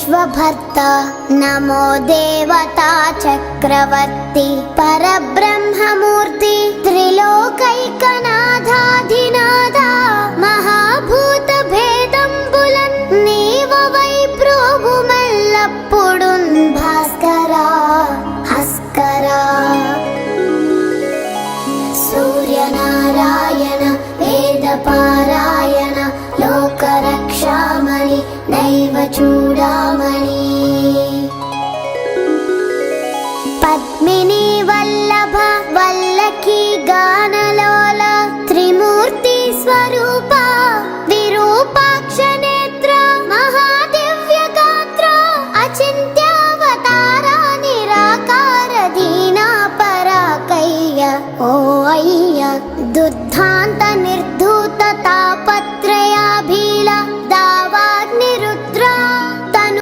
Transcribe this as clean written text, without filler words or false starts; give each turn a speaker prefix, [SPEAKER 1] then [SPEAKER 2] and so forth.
[SPEAKER 1] विश्वभर्ता नमो देवता चक्रवर्ती परब्रह्ममूर्ति त्रिलोकैकनाथाधिनाथा महाभूत भेदंबुलन् नीववै प्रोभुमल्लप्पुडुन् भास्करा हस्करा सूर्यनारायण वेदपारायण लोकरक्षामणि नैव चूडामणि पद्मिनी वल्लभ वल्लकी गानलोला त्रिमूर्ति स्वरूप